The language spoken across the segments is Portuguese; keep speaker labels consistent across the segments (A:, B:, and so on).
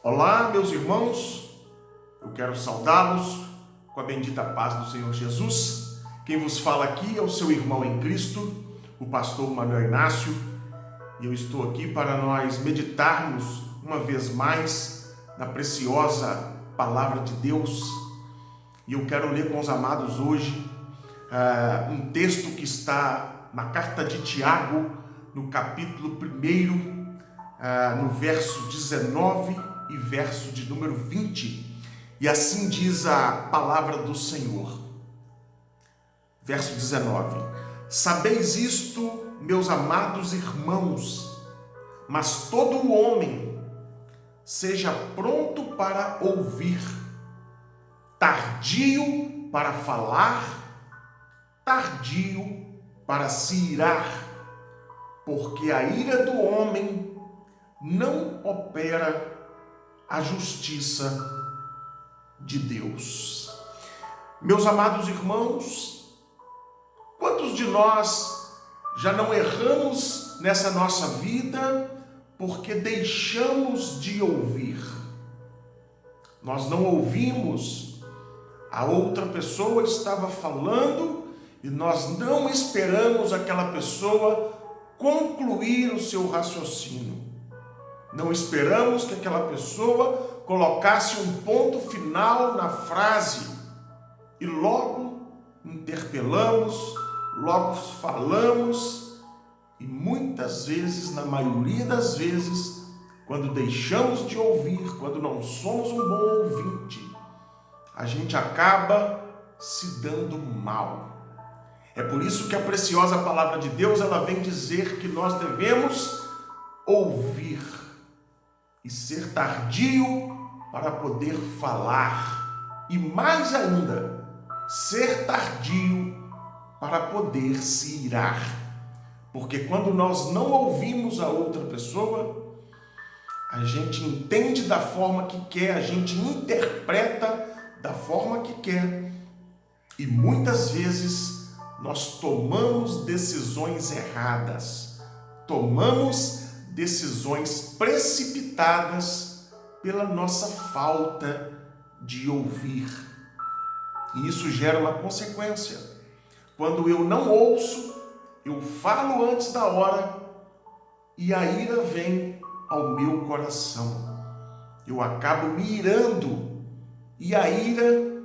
A: Olá, meus irmãos, eu quero saudá-los com a bendita paz do Senhor Jesus. Quem vos fala aqui é o seu irmão em Cristo, o pastor Manuel Inácio, e eu estou aqui para nós meditarmos uma vez mais na preciosa palavra de Deus. E eu quero ler com os amados hoje um texto que está na carta de Tiago, no capítulo 1, no verso 19 e verso de número 20, e assim diz a palavra do Senhor. Verso 19: Sabeis isto, meus amados irmãos, mas todo homem seja pronto para ouvir, tardio para falar, tardio para se irar, porque a ira do homem não opera a justiça de Deus. Meus amados irmãos, quantos de nós já não erramos nessa nossa vida porque deixamos de ouvir? Nós não ouvimos, a outra pessoa estava falando e nós não esperamos aquela pessoa concluir o seu raciocínio. Não esperamos que aquela pessoa colocasse um ponto final na frase e logo interpelamos, logo falamos, e muitas vezes, na maioria das vezes, quando deixamos de ouvir, quando não somos um bom ouvinte, a gente acaba se dando mal. É por isso que a preciosa palavra de Deus, ela vem dizer que nós devemos ouvir e ser tardio para poder falar, e mais ainda, ser tardio para poder se irar. Porque quando nós não ouvimos a outra pessoa, a gente entende da forma que quer, a gente interpreta da forma que quer, e muitas vezes nós tomamos decisões erradas, tomamos decisões precipitadas pela nossa falta de ouvir. E isso gera uma consequência. Quando eu não ouço, eu falo antes da hora e a ira vem ao meu coração. Eu acabo me irando, e a ira,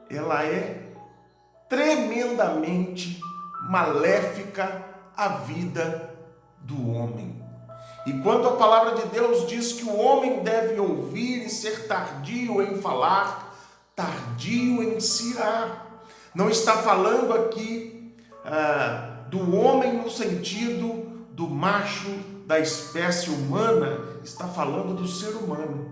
A: ela é tremendamente maléfica à vida do homem. E quando a palavra de Deus diz que o homem deve ouvir e ser tardio em falar, tardio em se irar, não está falando aqui do homem no sentido do macho da espécie humana, está falando do ser humano,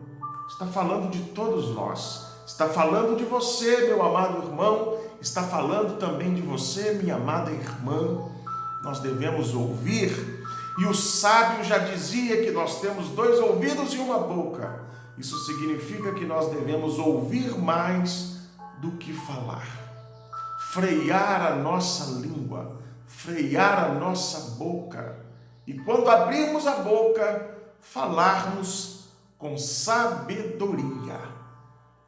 A: está falando de todos nós, está falando de você, meu amado irmão, está falando também de você, minha amada irmã. Nós devemos ouvir. E o sábio já dizia que nós temos 2 ouvidos e uma boca. Isso significa que nós devemos ouvir mais do que falar. Frear a nossa língua, frear a nossa boca. E quando abrirmos a boca, falarmos com sabedoria.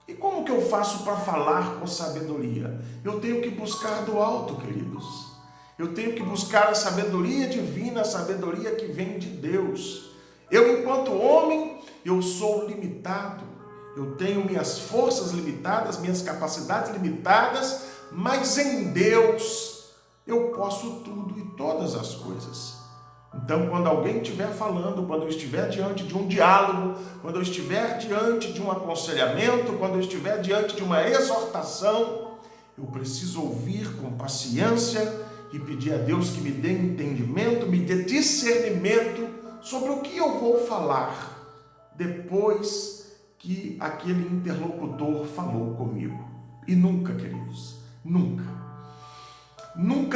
A: E como que eu faço para falar com sabedoria? Eu tenho que buscar do alto, queridos. Eu tenho que buscar a sabedoria divina, a sabedoria que vem de Deus. Eu, enquanto homem, eu sou limitado. Eu tenho minhas forças limitadas, minhas capacidades limitadas, mas em Deus eu posso tudo e todas as coisas. Então, quando alguém estiver falando, quando eu estiver diante de um diálogo, quando eu estiver diante de um aconselhamento, quando eu estiver diante de uma exortação, eu preciso ouvir com paciência e pedir a Deus que me dê entendimento, me dê discernimento sobre o que eu vou falar depois que aquele interlocutor falou comigo. E nunca, queridos, nunca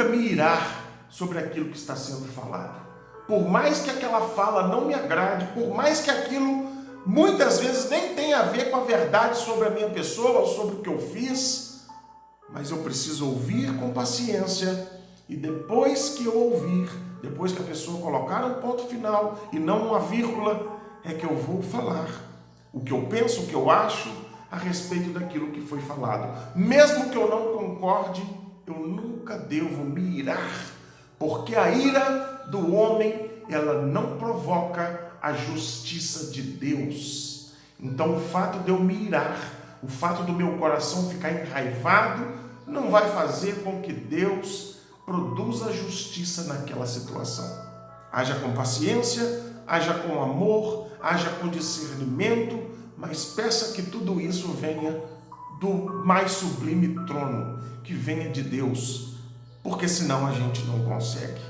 A: me irar sobre aquilo que está sendo falado. Por mais que aquela fala não me agrade, por mais que aquilo muitas vezes nem tenha a ver com a verdade sobre a minha pessoa ou sobre o que eu fiz, mas eu preciso ouvir com paciência. E depois que eu ouvir, depois que a pessoa colocar um ponto final e não uma vírgula, é que eu vou falar o que eu penso, o que eu acho a respeito daquilo que foi falado. Mesmo que eu não concorde, eu nunca devo me irar, porque a ira do homem, ela não provoca a justiça de Deus. Então o fato de eu me irar, o fato do meu coração ficar enraivado, não vai fazer com que Deus produza justiça naquela situação. Haja com paciência, haja com amor, haja com discernimento, mas peça que tudo isso venha do mais sublime trono, que venha de Deus, porque senão a gente não consegue.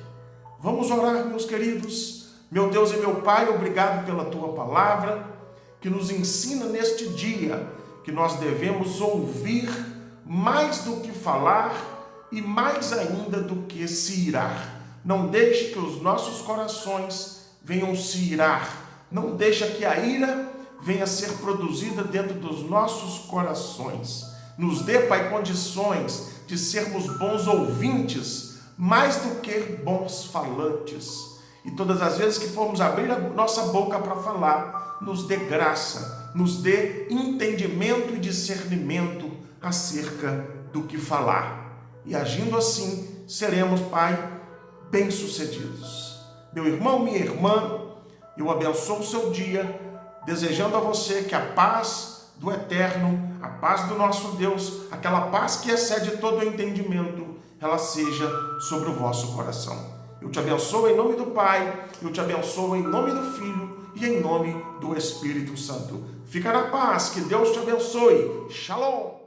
A: Vamos orar, meus queridos. Meu Deus e meu Pai, obrigado pela Tua palavra, que nos ensina neste dia que nós devemos ouvir mais do que falar e mais ainda do que se irar. Não deixe que os nossos corações venham se irar. Não deixe que a ira venha a ser produzida dentro dos nossos corações. Nos dê, Pai, condições de sermos bons ouvintes, mais do que bons falantes. E todas as vezes que formos abrir a nossa boca para falar, nos dê graça, nos dê entendimento e discernimento acerca do que falar. E agindo assim, seremos, Pai, bem-sucedidos. Meu irmão, minha irmã, eu abençoo o seu dia, desejando a você que a paz do Eterno, a paz do nosso Deus, aquela paz que excede todo o entendimento, ela seja sobre o vosso coração. Eu te abençoo em nome do Pai, eu te abençoo em nome do Filho e em nome do Espírito Santo. Fica na paz, que Deus te abençoe. Shalom!